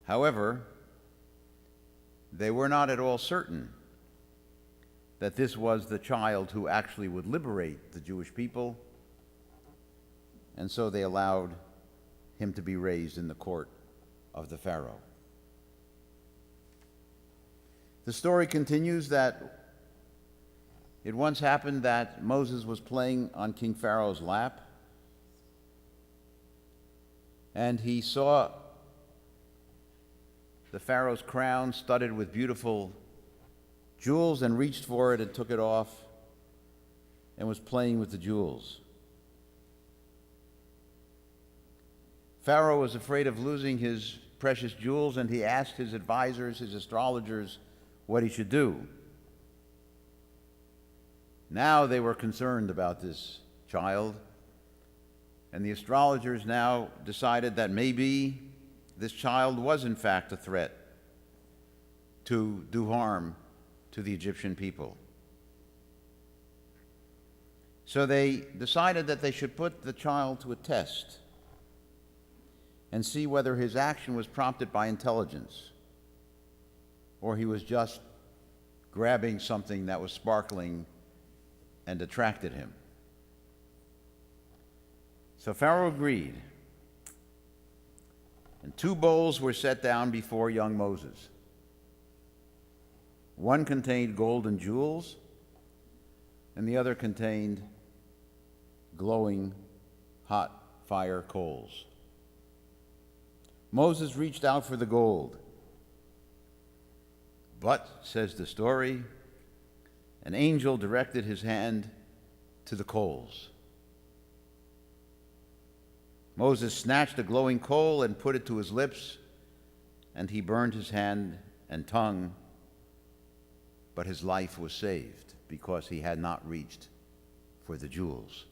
However, they were not at all certain that this was the child who actually would liberate the Jewish people, and so they allowed him to be raised in the court of the Pharaoh. The story continues that it once happened that Moses was playing on King Pharaoh's lap, and he saw the Pharaoh's crown studded with beautiful jewels and reached for it and took it off and was playing with the jewels. Pharaoh was afraid of losing his precious jewels, and he asked his advisors, his astrologers, what he should do. Now they were concerned about this child, and the astrologers now decided that maybe this child was in fact a threat to do harm to the Egyptian people. So they decided that they should put the child to a test and see whether his action was prompted by intelligence or he was just grabbing something that was sparkling and attracted him. So Pharaoh agreed, and 2 bowls were set down before young Moses. One contained gold and jewels, and the other contained glowing hot fire coals. Moses reached out for the gold, but, says the story, an angel directed his hand to the coals. Moses snatched a glowing coal and put it to his lips, and he burned his hand and tongue, but his life was saved because he had not reached for the jewels.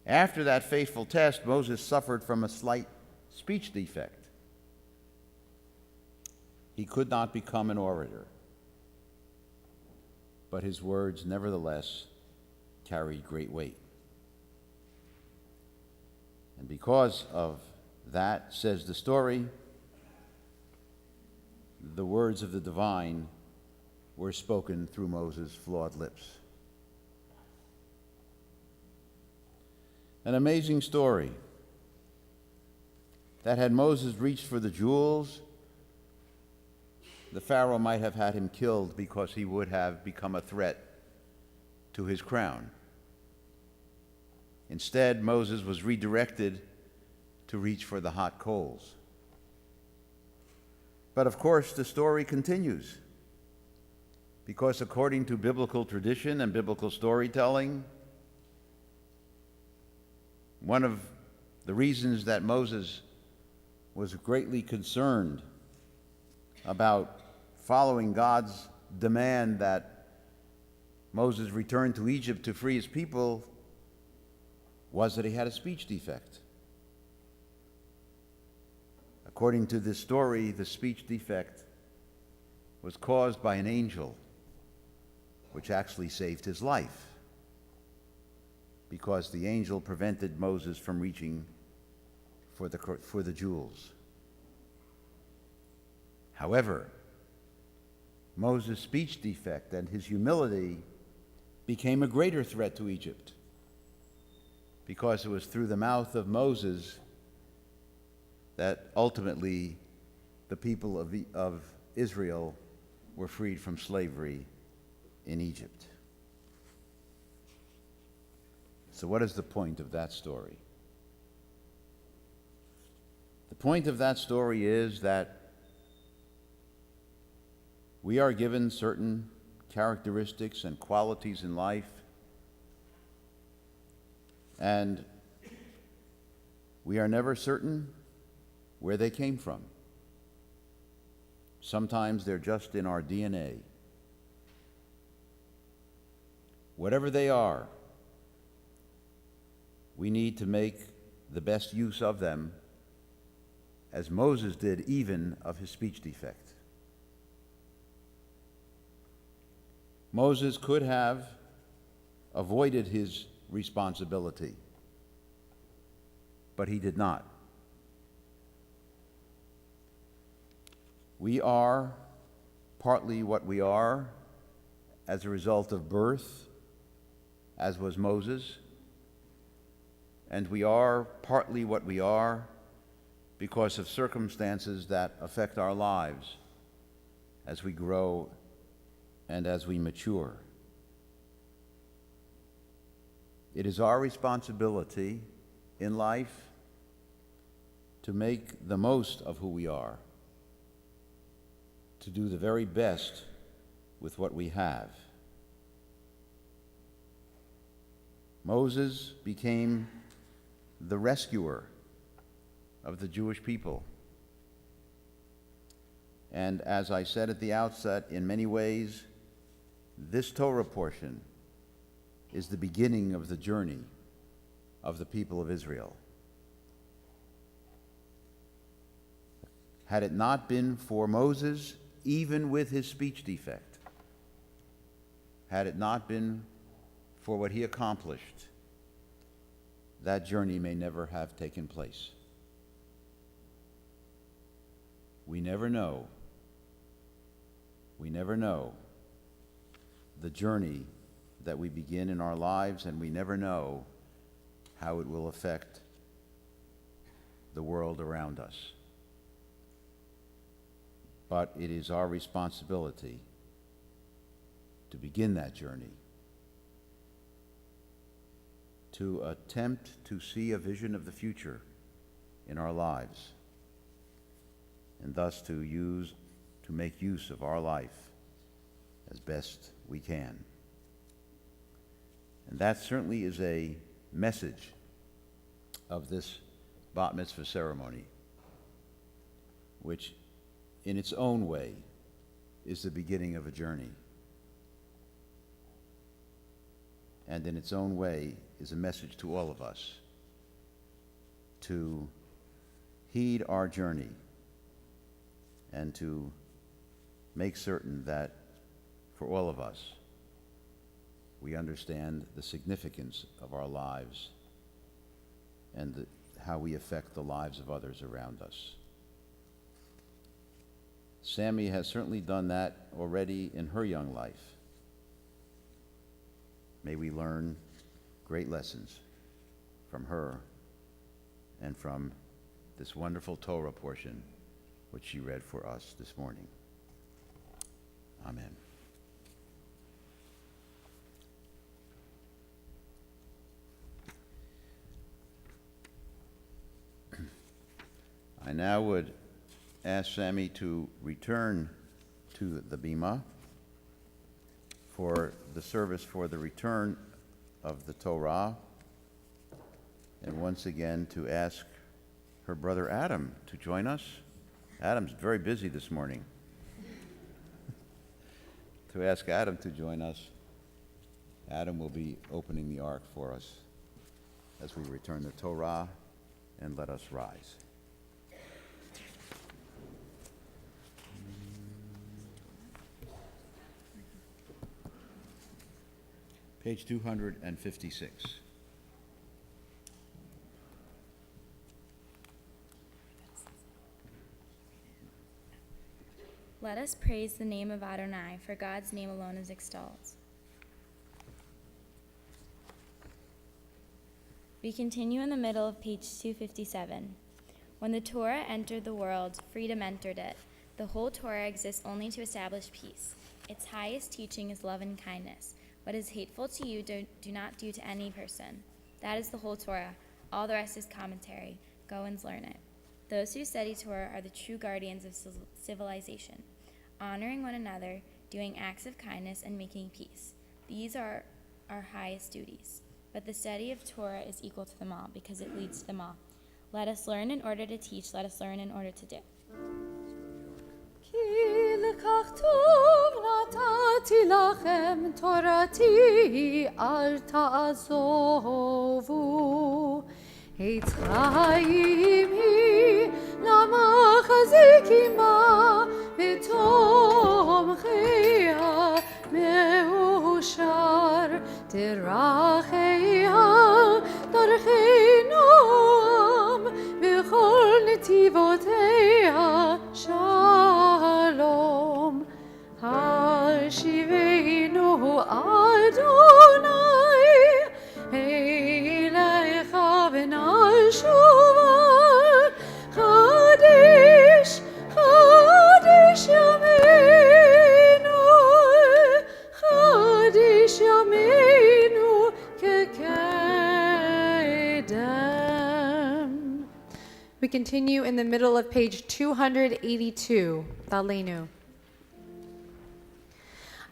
After that fateful test, Moses suffered from a slight speech defect. He could not become an orator, but his words nevertheless carried great weight. And because of that, says the story, the words of the divine were spoken through Moses' flawed lips. An amazing story that had Moses reached for the jewels, the Pharaoh might have had him killed because he would have become a threat to his crown. Instead, Moses was redirected to reach for the hot coals. But of course, the story continues, because according to biblical tradition and biblical storytelling, one of the reasons that Moses was greatly concerned about following God's demand that Moses return to Egypt to free his people was that he had a speech defect. According to this story, the speech defect was caused by an angel, which actually saved his life, because the angel prevented Moses from reaching for the jewels. However, Moses' speech defect and his humility became a greater threat to Egypt, because it was through the mouth of Moses that ultimately the people of Israel were freed from slavery in Egypt. So what is the point of that story? The point of that story is that we are given certain characteristics and qualities in life, and we are never certain where they came from. Sometimes they're just in our DNA. Whatever they are, we need to make the best use of them, as Moses did even of his speech defect. Moses could have avoided his responsibility, but he did not. We are partly what we are as a result of birth, as was Moses, and we are partly what we are because of circumstances that affect our lives as we grow and as we mature. It is our responsibility in life to make the most of who we are, to do the very best with what we have. Moses became the rescuer of the Jewish people. And as I said at the outset, in many ways, this Torah portion is the beginning of the journey of the people of Israel. Had it not been for Moses, even with his speech defect, had it not been for what he accomplished, that journey may never have taken place. We never know. We never know the journey that we begin in our lives, and we never know how it will affect the world around us. But it is our responsibility to begin that journey, to attempt to see a vision of the future in our lives, and thus to make use of our life as best we can. And that certainly is a message of this bat mitzvah ceremony, which in its own way is the beginning of a journey, and in its own way is a message to all of us to heed our journey and to make certain that for all of us we understand the significance of our lives and how we affect the lives of others around us. Sammy has certainly done that already in her young life. May we learn great lessons from her and from this wonderful Torah portion which she read for us this morning. Amen. I now would ask Sammy to return to the bima for the service for the return of the Torah, and once again to ask her brother Adam to join us. Adam's very busy this morning. To ask Adam to join us. Adam will be opening the ark for us as we return the Torah, and let us rise. Page 256. Let us praise the name of Adonai, for God's name alone is extolled. We continue in the middle of page 257. When the Torah entered the world, freedom entered it. The whole Torah exists only to establish peace. Its highest teaching is love and kindness. What is hateful to you, do not do to any person. That is the whole Torah. All the rest is commentary. Go and learn it. Those who study Torah are the true guardians of civilization, honoring one another, doing acts of kindness, and making peace. These are our highest duties. But the study of Torah is equal to them all, because it leads to them all. Let us learn in order to teach. Let us learn in order to do. כי לכך טוב נתתי לכם תורתי אל תעזובו. עץ חיים היא למחזיק עמה ותומכיה מאושר. דרכיה דרכי נועם וכל נתיבותיה שלום. continue in the middle of page 282. Taleinu.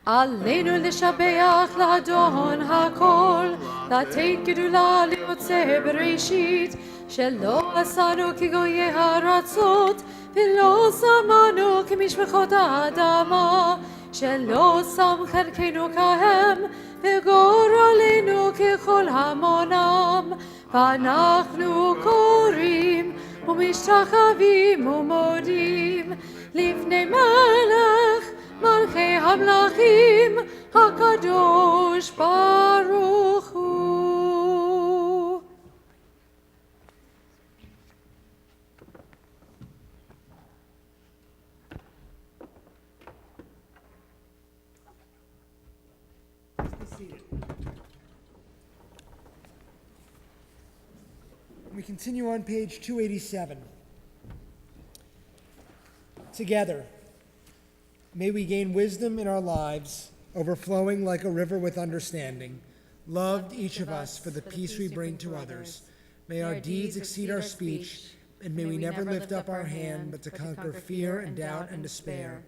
עלינו לשבח לאדון הכל, לתת גדולה ליוצא בראשית, שלא עשנו כגויי הארצות, ולא שמנו כמשפחות האדמה, שלא שם חלקנו כהם, וגורלנו ככל המונם, ואנחנו קוראים ומשתחווים ומודים לפני מלך מלכי המלכים הקדוש ברוך הוא. We continue on page 287. Together, may we gain wisdom in our lives, overflowing like a river with understanding. Loved each of us for the peace we bring to others. May our deeds exceed our speech, and may we never lift up our hand but to conquer fear and doubt and despair.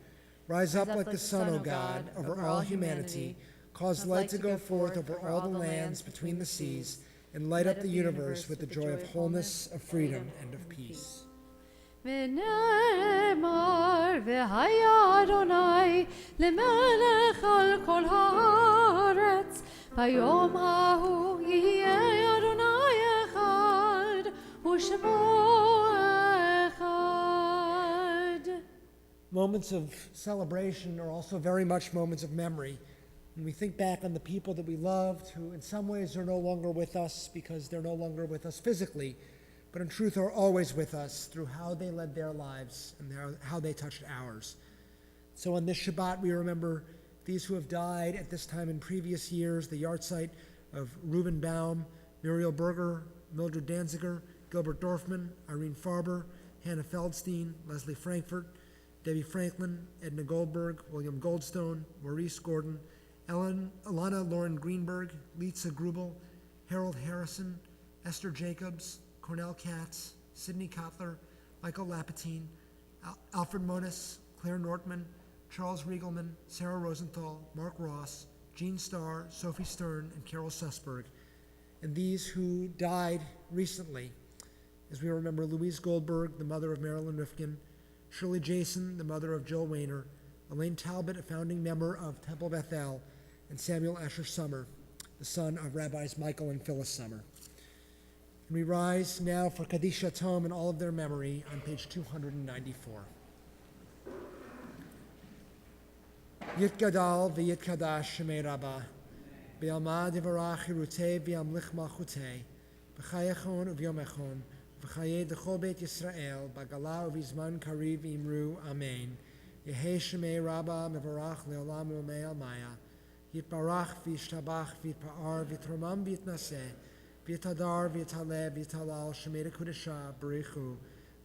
Rise up like the sun, O God, over all humanity. Cause light to go forth over all the lands between the seas, and light up the universe with the joy of wholeness, of freedom, and of peace. ונאמר והיה אדוני למלך על כל הארץ ביום ההוא יהיה אדוני אחד ושמו אחד. Moments of celebration are also very much moments of memory. When we think back on the people that we loved, who in some ways are no longer with us because they're no longer with us physically, but in truth are always with us through how they led their lives and how they touched ours. So on this Shabbat, we remember these who have died at this time in previous years, the yahrzeit of Reuben Baum, Muriel Berger, Mildred Danziger, Gilbert Dorfman, Irene Farber, Hannah Feldstein, Leslie Frankfurt, Debbie Franklin, Edna Goldberg, William Goldstone, Maurice Gordon, Alana Lauren Greenberg, Litza Grubel, Harold Harrison, Esther Jacobs, Cornell Katz, Sidney Kotler, Michael Lapatine, Alfred Monis, Claire Nortman, Charles Riegelman, Sarah Rosenthal, Mark Ross, Jean Starr, Sophie Stern, and Carol Sussberg. And these who died recently, as we remember Louise Goldberg, the mother of Marilyn Rifkin, Shirley Jason, the mother of Jill Weiner, Elaine Talbot, a founding member of Temple Bethel, and Samuel Asher Summer, the son of Rabbis Michael and Phyllis Summer. And we rise now for Kaddish Tom in all of their memory on page 294. Yitgadal v'yitkadash shemei Rabbah, b'yalma divarach hirutei v'yamlich malchutei, b'chayachon u'v'yomechon, v'chayei d'chol beit Yisrael, b'gala u'v'zman kariv imru, amen. Yehei shemei Rabbah mevarach le'olam u'mei almaya, yitbarach v'yishtabach v'yitpa'ar v'yitromam v'yitnaseh, v'yitadar v'yitaleh v'yitalal shemei d'kudesha b'richu,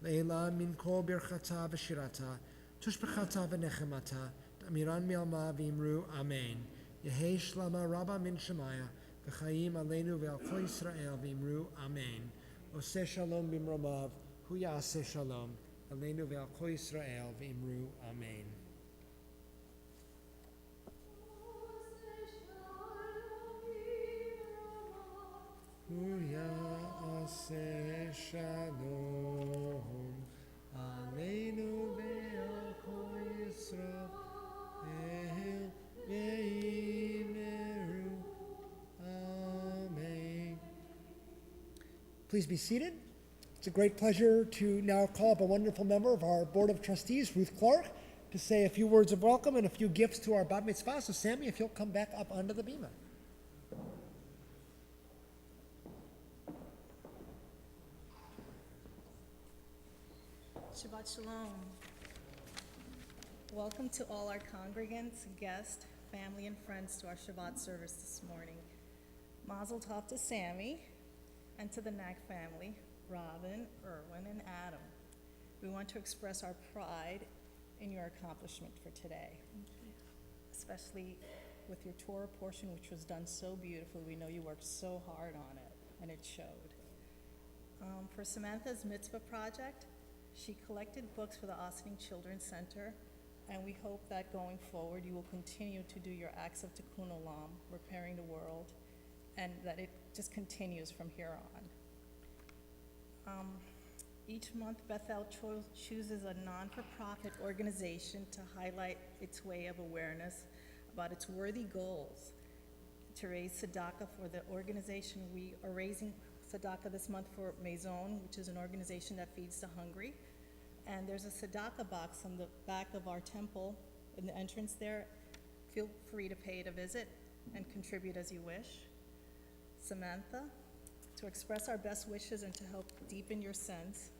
le'ela min kol birchata v'shirata, tushbechata v'nechemata, Amiran mi'alma v'imru, amen. Yehei shlama Rabbah min shemaya, v'chayim aleinu ve'al kol Yisrael v'imru, amen. Oseh shalom b'mromav, hu ya'aseh shalom, aleinu ve'al kol Yisrael v'imru, amen. Hu ya'aseh shalom, aleinu ve'al kol Yisrael. Amen. Please be seated. It's a great pleasure to now call up a wonderful member of our Board of Trustees, Ruth Clark, to say a few words of welcome and a few gifts to our Bat Mitzvah. So Sammy, if you'll come back up onto the bima. Shabbat Shalom. Welcome to all our congregants, guests, family, and friends to our Shabbat service this morning. Mazel tov to Sammy and to the Knack family, Robin, Irwin, and Adam. We want to express our pride in your accomplishment for today, especially with your Torah portion, which was done so beautifully. We know you worked so hard on it, and it showed. For Samantha's mitzvah project, she collected books for the Ossining Children's Center, and we hope that going forward you will continue to do your acts of tikkun olam, repairing the world, and that it just continues from here on. Each month, Bethel chooses a non-for-profit organization to highlight its way of awareness about its worthy goals to raise tzedakah for the organization. We are raising tzedakah this month for Maison, which is an organization that feeds the hungry. And there's a tzedakah box on the back of our temple in the entrance there. Feel free to pay it a visit and contribute as you wish. Samantha, to express our best wishes and to help deepen your sense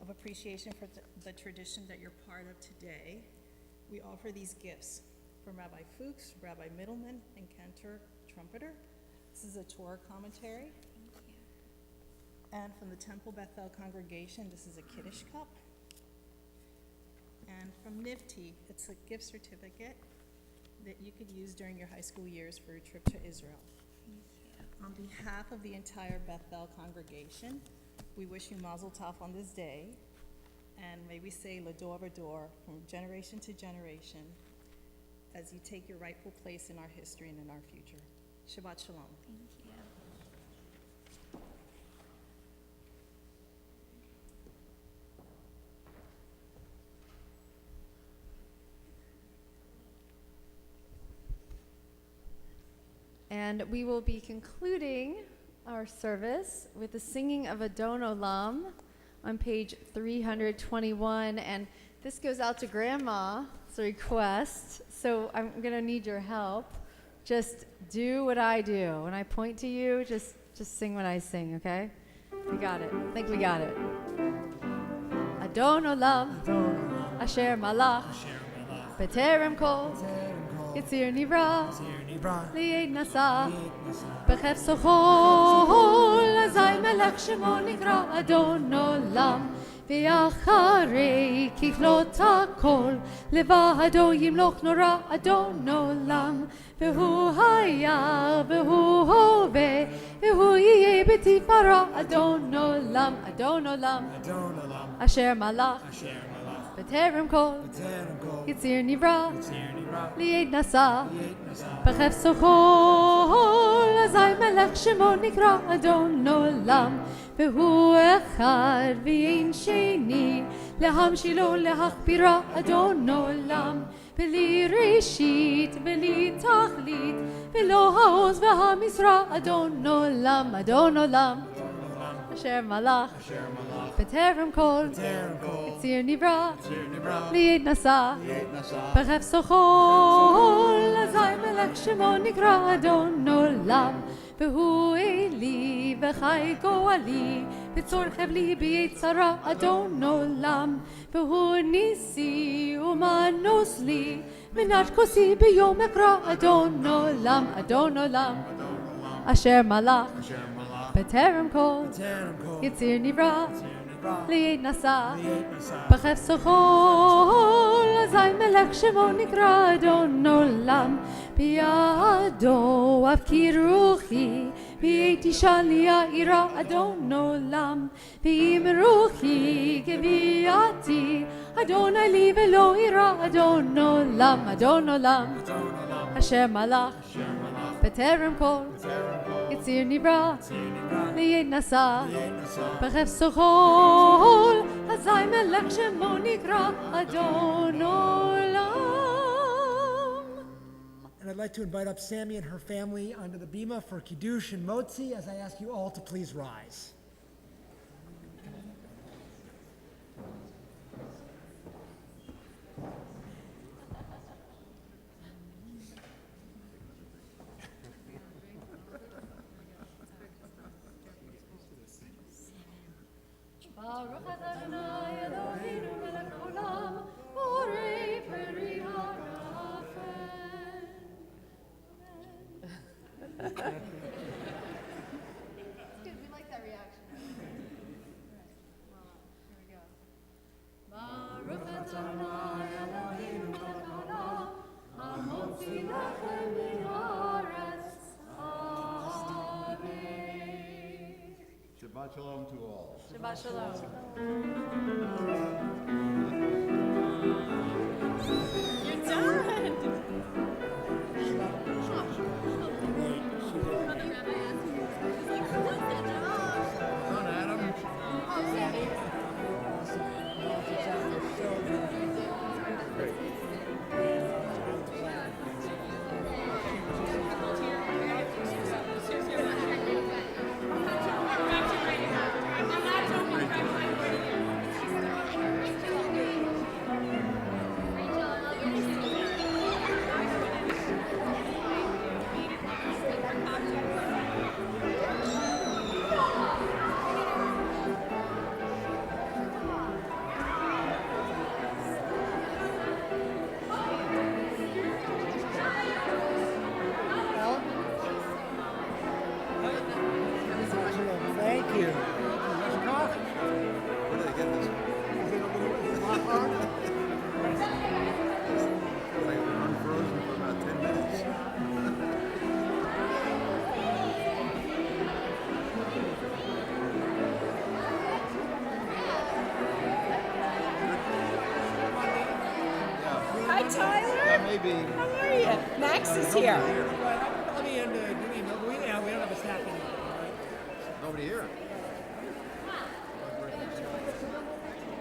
of appreciation for the tradition that you're part of today, we offer these gifts from Rabbi Fuchs, Rabbi Middleman, and Cantor Trumpeter. This is a Torah commentary. And from the Temple Bethel congregation, this is a Kiddush cup. And from NIVTI, it's a gift certificate that you could use during your high school years for a trip to Israel. On behalf of the entire Bethel congregation, we wish you Mazel Tov on this day, and may we say Lador Vador from generation to generation as you take your rightful place in our history and in our future. Shabbat Shalom. Thank you. And we will be concluding our service with the singing of Adon Olam on page 321. And this goes out to Grandma. It's a request. So I'm going to need your help. Just do what I do. When I point to you, just sing what I sing, okay? We got it. I think we got it. Adon Olam, Asher Malach, B'terem Kol, Yitzir Nivra, Li'ed Nasa, B'chef Sochol, Azai Melech Shemo Nikra Adon Olam, V'yacharei Kichlot HaKol, Levado Yimloch Nora Adon Olam, V'hu Haya, V'hu Hove, V'hu Yeh B'tifara Adon Olam, Adon Olam, Asher Malach, B'terem Kol, Yitzir Nivra, Li'ed Nasa, B'chef Sochol, Azai Melech Shemo Nikra Adon Olam, V'hu Echad V'yein Sheni, Lehamshilo Lehachpira Adon Olam, V'li Reshit V'li Tachlit, V'lo Ha'oz V'ha'misra Adon Olam, Adon Olam, Asher Malach, B'terem Kol, Yitzir Nivra, Li'ed Nasa, B'chef Sochol, Azai Melech Shemo Nikra Adon Olam, V'hu Eli V'chai Goali, V'tzor Chevli B'yitzara Adon Olam, V'hu Nisi Umanos Li, Minat Kosi B'yom Ekra Adon Olam, Adon Olam, Asher Malach, B'terem Kol, Yitzir Nivra, Li'ed Nasa, B'chef Sochol, Azai Melech Shemo Nikra Adon Olam, B'yado Avkir Ruchi, V'yeti Shalia Ira Adon Olam, V'im Ruchi Geviati, Adonai Li V'lo Ira Adon Olam, Adon Olam, Asher Malach, B'terem Kol, Yitzir Nivra, Li'ed Nasa, B'chef Sochol, Azai Melech Shemo Nikra Adon Olam. And I'd like to invite up Sammy and her family onto the bima for Kiddush and Motzi as I ask you all to please rise. Baruch Adonai Eloheinu melech haolam, borei peri harafen. It's good, we like that reaction. Here we go. Baruch Adonai Eloheinu melech haolam, hamotzi lechem min haaretz. Amen. Shabbat Shalom to all. You're done. Thank you. Where did they get this? Like unfrozen for about 10 minutes. Hi, Tyler. Yeah, maybe. How are you? Max is here. Let me end we don't have a staff anymore. Nobody here.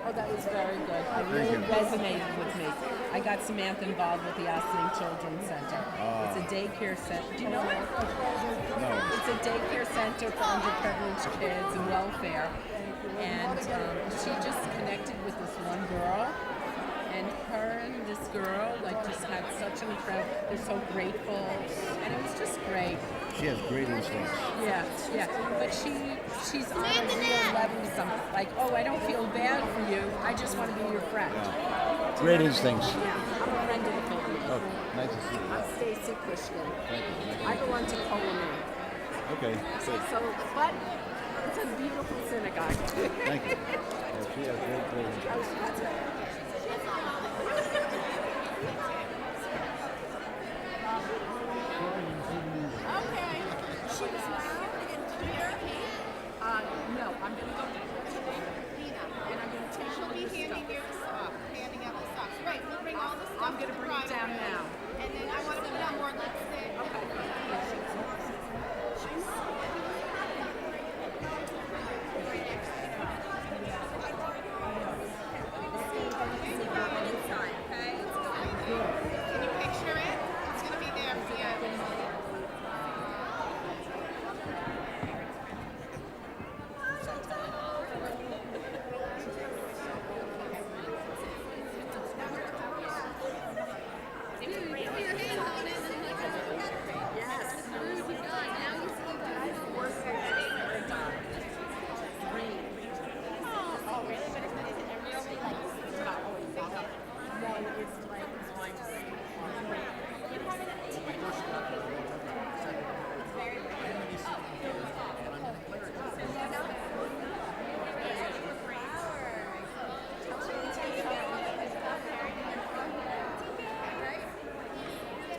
Oh, that was very good. It really resonated with me. I got Samantha involved with the Ossining Children's Center. It's a daycare center. Do you know it? No. It's a daycare center for underprivileged kids and welfare. And she just connected with this one girl. And her and this girl, like, just had such an incredible, they're so grateful. And it was just great. She has great instincts. Yeah, yeah. But she's on a real level with something. Like, oh, I don't feel bad for you. I just want to be your friend. Great instincts. Yeah, I'm a friend of the family. Oh, nice to see you. I'm Stacy Cushman. Thank you. I belong to Coleman. Okay. So, but it's a beautiful synagogue. Thank you. Yeah, she has great instincts. Okay. She was married in here. No, I'm going to go today. And I'm going to take She'll all be this handing stuff. you the stuff, handing out the stuff. Right, we'll bring all the stuff. I'm going to bring it down now. And then I want to put on more lipstick. Can you picture it? It's going to be there for you.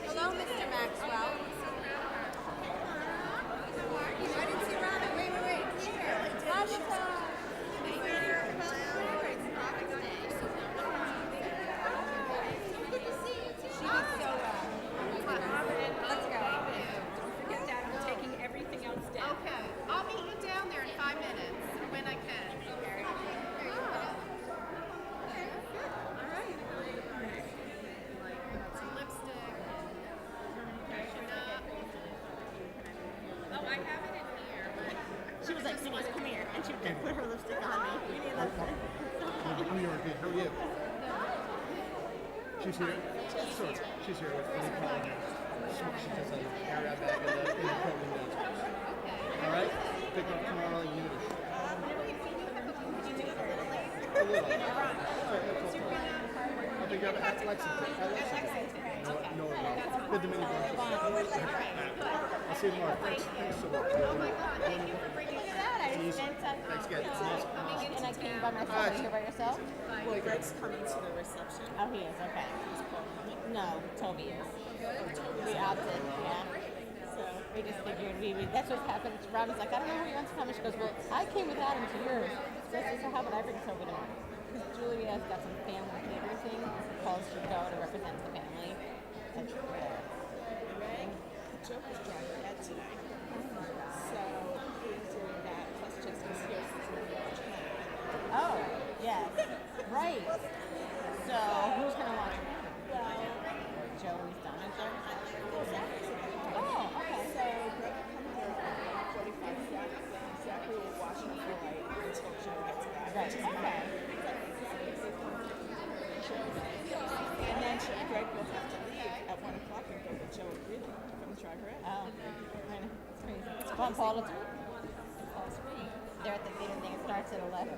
Hello, Mr. Maxwell. I didn't see Robin. Wait. Here. She did so well. Let's go. Forget that. I'm taking everything else down. Okay. I'll meet you down there in 5 minutes when I can. There you go. All right. Some lipstick. Freshen up. Oh, I have it in here. She was like, Denise, come here. And she would put her lipstick on me. We need lipstick. I'm here. Good. How are you? She's here. Sure. She's here with me calling her. She just has a area bag in the program downstairs. All right? Pick up tomorrow and use it. A little. All right, that's okay. I'll pick you up at Lexington. No, with the mini bunches. I'll see you tomorrow. Thanks so much. Oh my God, thank you for bringing that. Thanks, guys. And I came by myself. Are you here by yourself? Well, Greg's coming to the reception. Oh, he is. Okay. No, Toby is. We opted, yeah. So we just figured we would. That's what happened. Robin's like, I don't know who wants to come. And she goes, well, I came with Adam to yours. So how about I bring Toby tomorrow? Because Julia's got some family catering thing. Calls to go to represent the family. That's Meg, Joe was driving Ed today. So he's doing that, plus Jessica's here since we're in Oh, yes. Right. So who's gonna watch it? Joey's done it. Oh, okay. So Greg will come here at 45 seconds, and Zachary will watch it for like until Joe gets back. Right. Okay. And then Greg will have to leave at 1 o'clock and go with Joe and Greeley to come drive her in. Oh, it's crazy. It's fun, Paul. It's free. They're at the theater thing. It starts at 11.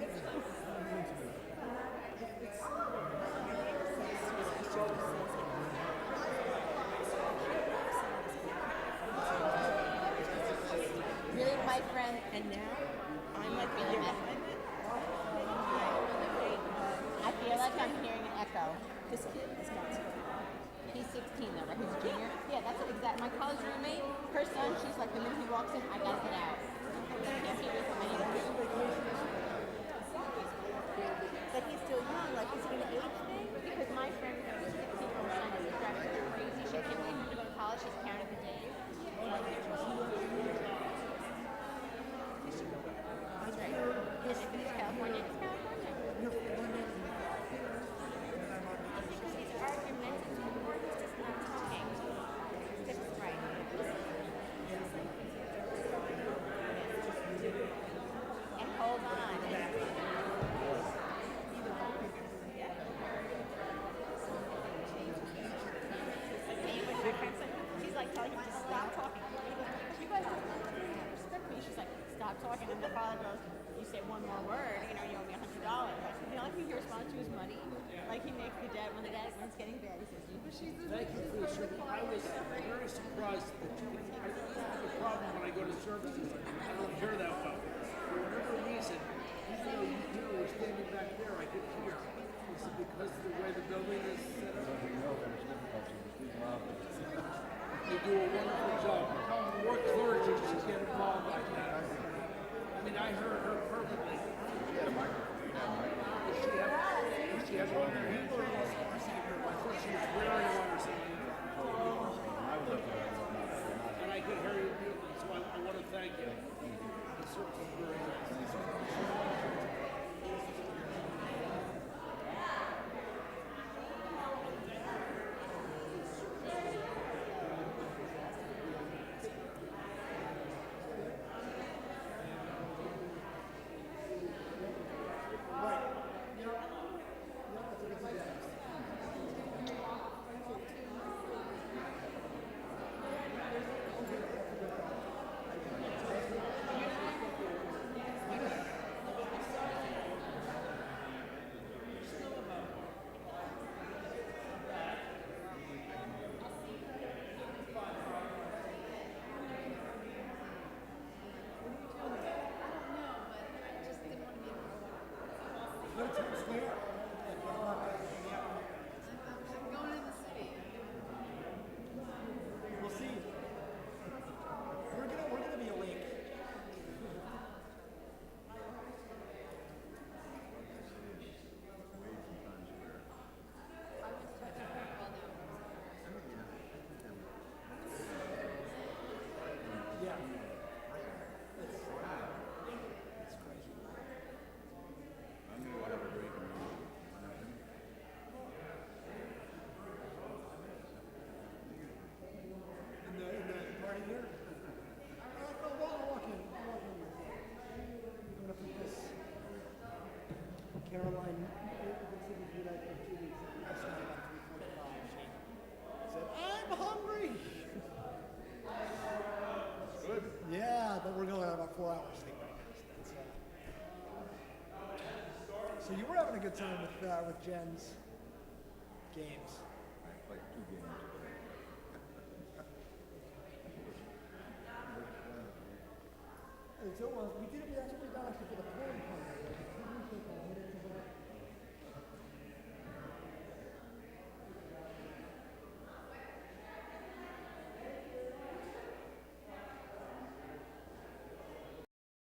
Really, my friend, And now I'm like Really really mad. behind it. I feel like I'm hearing an echo. This kid has got to go. He's 16 though, right? He's a junior. Yeah, that's what exact. My college roommate, her son, she's like, the minute he walks in, I gotta get out. I can't be with him anymore. But he's still young, like, is he an age thing? Because my friend, who's 16-year-old son, is driving her crazy. She can't wait for him to go to college. She's counting the days. That's right. This is California. It's California. Because he's argumentative or he's just not talking. This is right. And hold on. She's like telling him to stop talking. You guys don't respect me. She's like, stop talking. And the father goes, you say one more word, you know, you owe me $100. You know, like he responds to his money. Like he makes the dad, when it's getting bad, he says, Thank you for the service. I was very surprised that you didn't. I have a problem when I go to services. I don't hear that well. For whatever reason, even though you were standing back there, I could hear. Is it because of the way the building is set up? You do a wonderful job. More clergy should get involved like that. I mean, I heard her perfectly. Does she have one? I thought she was wearing one or something. And I could hear you beautifully, so I want to thank you. The service is very nice. We'll see. We're gonna be awake. Yeah. It's crazy. In the party here? I'll walk in. I'm gonna put this. Caroline, did that for 2 weeks. Last night about 3:45. She said, I'm hungry. Good. Yeah, but we're going to have about 4 hours sleep right now. So you were having a good time with Jen's games. I played 2 games. It's almost